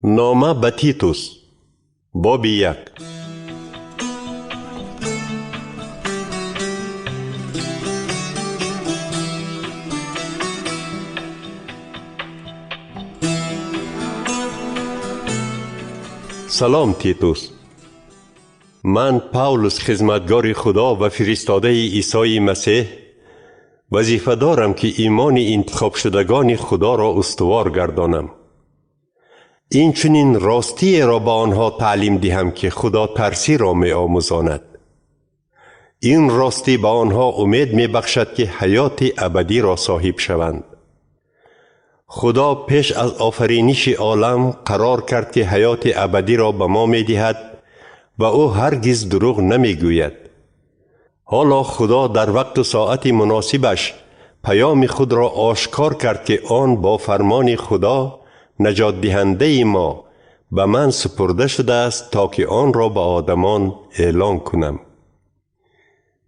نامه به تیتوس باب 1. سلام تیتوس. من پاولوس خدمتگار خدا و فرستاده عیسی مسیح وظیفه دارم که ایمان انتخاب شدگان خدا را استوار گردانم. این چنین راستی را به آنها تعلیم دهم که خدا ترسی را می آموزاند. این راستی به آنها امید می بخشد که حیات ابدی را صاحب شوند. خدا پیش از آفرینش عالم قرار کرد که حیات ابدی را به ما می دهد و او هرگز دروغ نمی گوید. حالا خدا در وقت و ساعت مناسبش پیام خود را آشکار کرد که آن با فرمان خدا نجات دهنده ما به من سپرده شده است تا که آن را به آدمان اعلان کنم.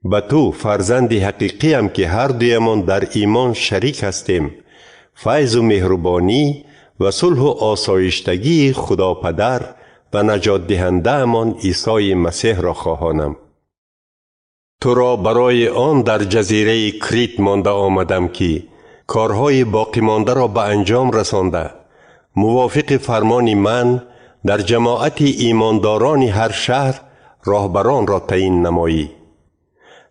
به تو فرزند حقیقیم که هر دویمان در ایمان شریک هستیم، فیض و مهربانی و صلح و آسایشتگی خدا پدر و نجات دهنده امان عیسی مسیح را خواهانم. تو را برای آن در جزیره کریت مانده آمدم که کارهای باقی مانده را به انجام رسانده موافق فرمان من در جماعت ایمانداران هر شهر راهبران را تعیین نمایی.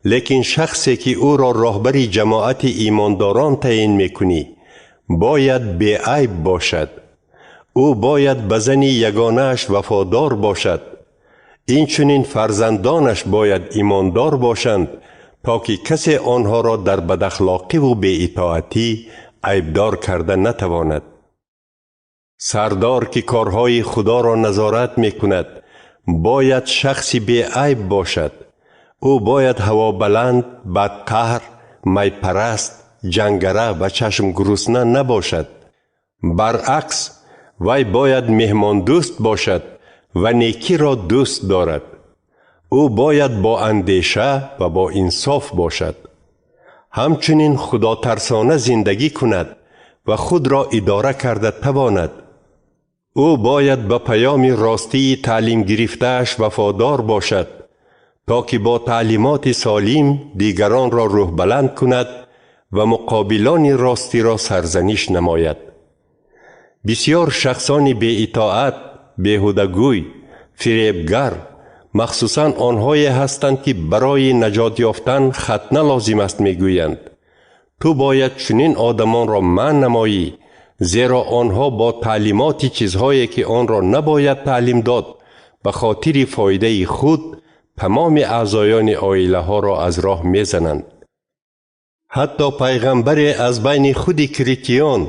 لیکن شخصی که او را راهبر جماعت ایمانداران تعیین میکنی باید بی عیب باشد. او باید به زن یگانه‌اش وفادار باشد. این چنین فرزندانش باید ایماندار باشند تا که کسی آنها را در بداخلاقی و بی اطاعتی عیبدار کرده نتواند. سردار که کارهای خدا را نظارت می کند باید شخصی بی عیب باشد. او باید هوا بلند، بدقهر، می پرست، جنگره و چشم گرسنه نباشد. برعکس وی باید مهمان دوست باشد و نیکی را دوست دارد. او باید با اندیشه و با انصاف باشد. همچنین خدا ترسانه زندگی کند و خود را اداره کرده تواند. او باید به پیام راستی تعلیم گرفته‌اش وفادار باشد تا که با تعلیمات سالم دیگران را روح بلند کند و مقابلان راستی را سرزنش نماید. بسیار شخصان بی اطاعت، بیهوده‌گوی، فریبگر، مخصوصاً آنهایی هستند که برای نجات یافتن ختنه لازم است میگویند. تو باید چنین آدمان را منع نمایی، زیرا آنها با تعلیمات چیزهایی که آن را نباید تعلیم داد به خاطر فایده خود تمام اعضایان عائله ها را از راه میزنند. حتی پیغمبر از بین خود کریتیان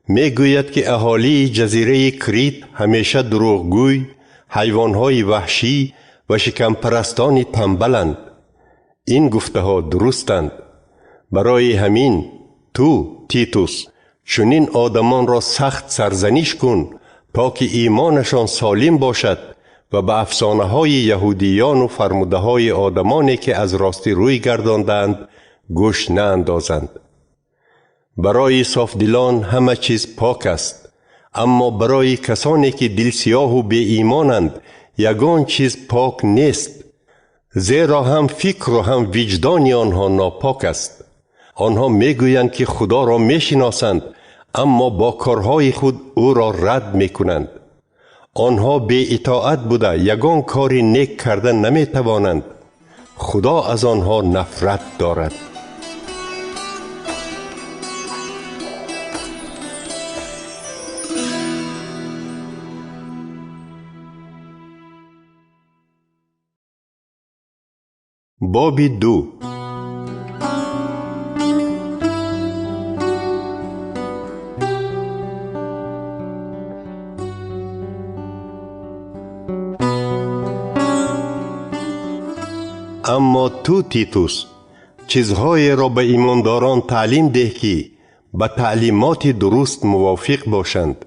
میگوید که اهالی جزیره کریت همیشه دروغگوی، حیوانهای وحشی و شکم پرستان تنبلند. این گفته ها درستند. برای همین تو تیتوس چنین آدمان را سخت سرزنش کن تا که ایمانشان سالم باشد و به افسانه های یهودیان و فرموده های آدمانی که از راستی روی گرداندند گوش ناندازند. برای صافدلان همه چیز پاک است، اما برای کسانی که دل سیاه و بی ایمانند یگان چیز پاک نیست، زیرا هم فکر و هم وجدان آنها ناپاک است. آنها میگویند که خدا را میشناسند اما با کارهای خود او را رد میکنند. آنها بی اطاعت بوده یگان کاری نیک کرده نمیتوانند. خدا از آنها نفرت دارد. باب 2. اما تو تیتوس چیزهای را به ایمانداران تعلیم ده که به تعلیمات درست موافق باشند.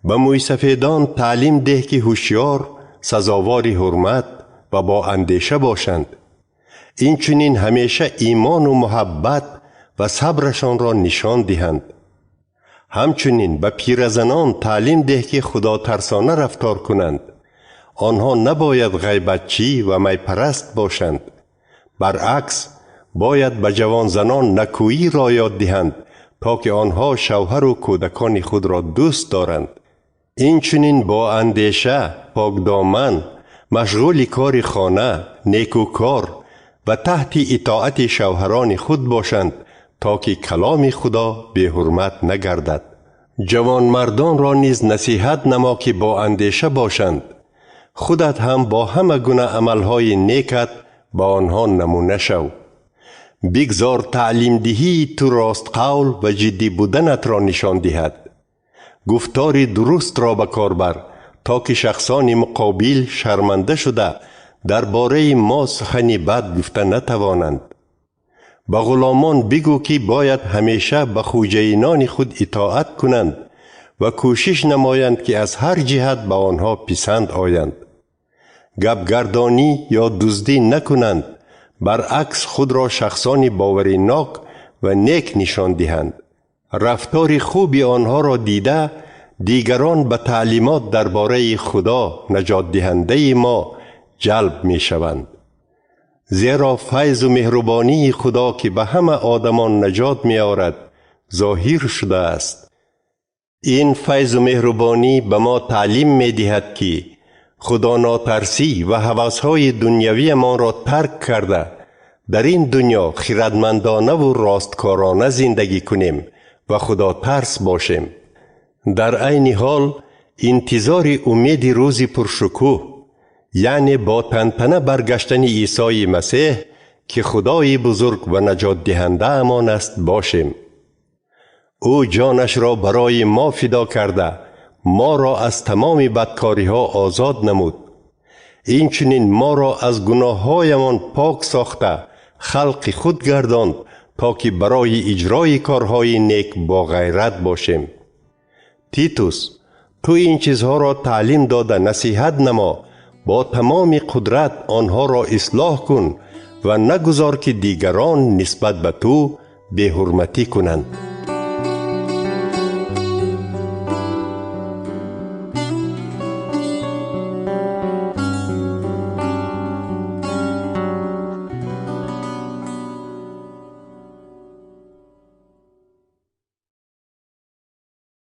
به مویسفیدان تعلیم ده که هوشیار، سزاوار حرمت و با اندیشه باشند. این چنین همیشه ایمان و محبت و صبرشان را نشان دهند. همچنین به پیرزنان تعلیم ده که خدا ترسانه رفتار کنند. آنها نباید غیبتچی و میپرست باشند. برعکس باید به جوان زنان نکویی را یاد دهند تا که آنها شوهر و کودکان خود را دوست دارند. اینچنین با اندیشه، پاکدامن، مشغول کار خانه، نیکوکار و تحت اطاعت شوهران خود باشند تا که کلام خدا به حرمت نگردد. جوان مردان را نیز نصیحت نما که با اندیشه باشند. خودت هم با همه گونه عملهای نیکت با آنها نمونه شو. بگذار تعلیم دهی تو راست قول و جدی بودنت را نشان دهد. گفتار درست را به کار بر تا که شخصان مقابل شرمنده شده درباره ما سخنی بد گفته نتوانند. به غلامان بگو که باید همیشه به خوجینان خود اطاعت کنند و کوشش نمایند که از هر جهت به آنها پسند آیند. گپگردانی یا دزدی نکنند، برعکس خود را شخصان باورناک و نیک نشان دهند. رفتار خوبی آنها را دیده دیگران به تعلیمات درباره خدا نجات دهنده ما جلب می شوند. زیرا فیض و مهربانی خدا که به همه آدمان نجات می آورد ظاهر شده است. این فیض و مهربانی به ما تعلیم می دهد که خدا ناترسی و هوس‌های دنیوی ما را ترک کرده در این دنیا خردمندانه و راستکارانه زندگی کنیم و خدا ترس باشیم. در عین حال انتظار امید روز پرشکوه، یعنی با تنتنه برگشتن عیسی مسیح که خدای بزرگ و نجات دهنده امان است باشیم. او جانش را برای ما فدا کرده ما را از تمام بدکاری ها آزاد نمود. اینچنین ما را از گناه هایمان پاک ساخته خلق خود گرداند تا که برای اجرای کارهای نیک با غیرت باشیم. تیتوس، تو این چیزها را تعلیم داده نصیحت نما، با تمام قدرت آنها را اصلاح کن و نگذار که دیگران نسبت به تو بی‌حرمتی کنند.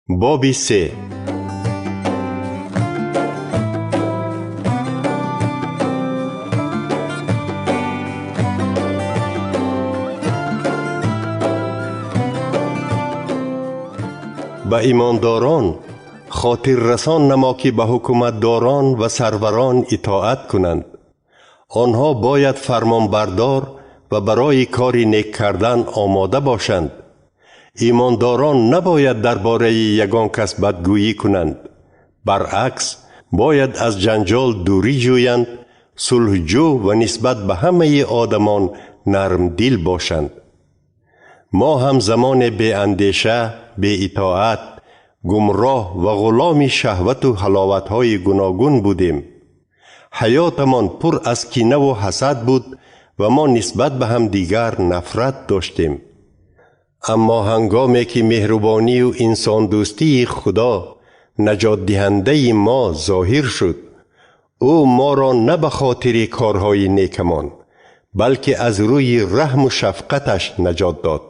باب 3. به ایمانداران خاطر رسان نما که به حکومتداران و سروران اطاعت کنند. آنها باید فرمانبردار و برای کار نیک کردن آماده باشند. ایمانداران نباید درباره یگان کس بدگویی کنند. برعکس باید از جنجال دوری جویند، صلحجو و نسبت به همه آدمان نرم دل باشند. ما هم زمان بی اندیشه، بی اطاعت، گمراه و غلام شهوت و حلاوت‌های گوناگون بودیم. حیاتمان پر از کینه و حسد بود و ما نسبت به هم دیگر نفرت داشتیم. اما هنگامی که مهربانی و انسان دوستی خدا نجات دهنده ما ظاهر شد، او ما را نه به خاطر کارهای نیکمان بلکه از روی رحم و شفقتش نجات داد.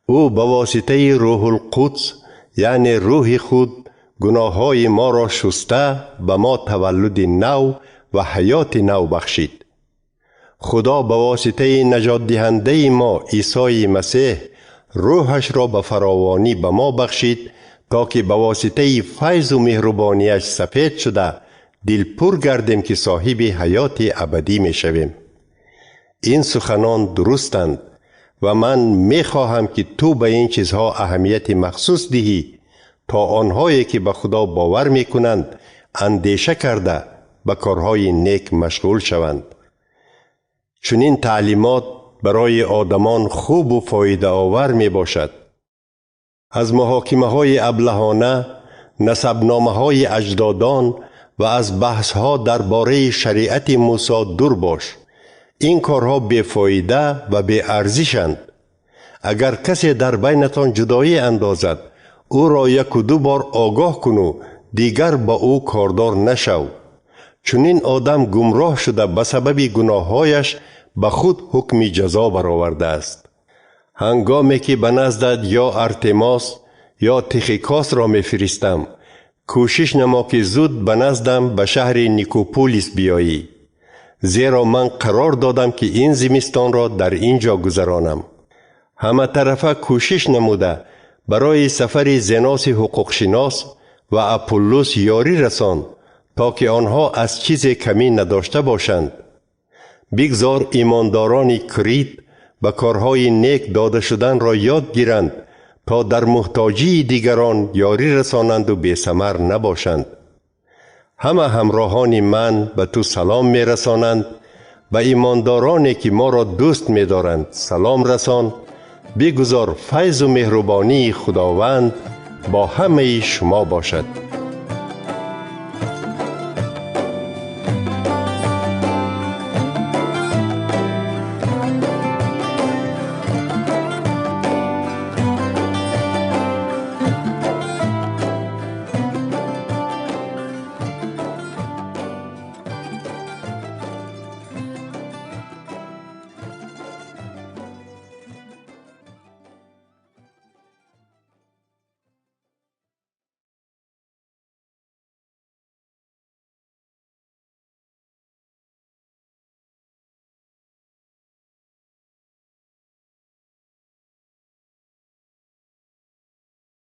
او به واسطه روح القدس یعنی روح خود گناههای ما را شسته به ما تولد نو و حیات نو بخشید. خدا به واسطه نجات دهنده ما عیسی مسیح روحش را به فراوانی به ما بخشید تا که به واسطه فیض و مهربانیش سفید شده دل پر گردیم که صاحب حیات ابدی می شویم. این سخنان درستند و من می خواهم که تو به این چیزها اهمیت مخصوص دهی تا آنهایی که به خدا باور می کنند اندیشه کرده به کارهای نیک مشغول شوند. چون این تعلیمات برای آدمان خوب و فایده آور می باشد. از محاکمه های ابلهانه، نسبنامه های اجدادان و از بحث ها درباره شریعت موسی دور باش. این کارها بی‌فایده و بی‌ارزشند. اگر کسی در بینتان جدایی اندازد او را یک و دو بار آگاه کن و دیگر با او کاردار نشو. چون این آدم گمراه شده به سبب گناههایش به خود حکم جزا برآورده است. هنگامی که به نزدت یا ارتماس یا تخیکاس را میفرستم، کوشش نما که زود به نزدم به شهر نیکوپولیس بیایی، زیرا من قرار دادم که این زمستان را در اینجا گذرانم. همه طرفه کوشش نموده برای سفر زناس حقوقشناس و اپولوس یاری رسان تا که آنها از چیز کمی نداشته باشند. بگذار ایمانداران کریت به کارهای نیک داده شدن را یاد گیرند تا در محتاجی دیگران یاری رسانند و بی‌ثمر نباشند. همه همراهان من به تو سلام می رسانند. به ایماندارانی که ما را دوست می دارند سلام رسان. بگذار فیض و مهربانی خداوند با همه شما باشد.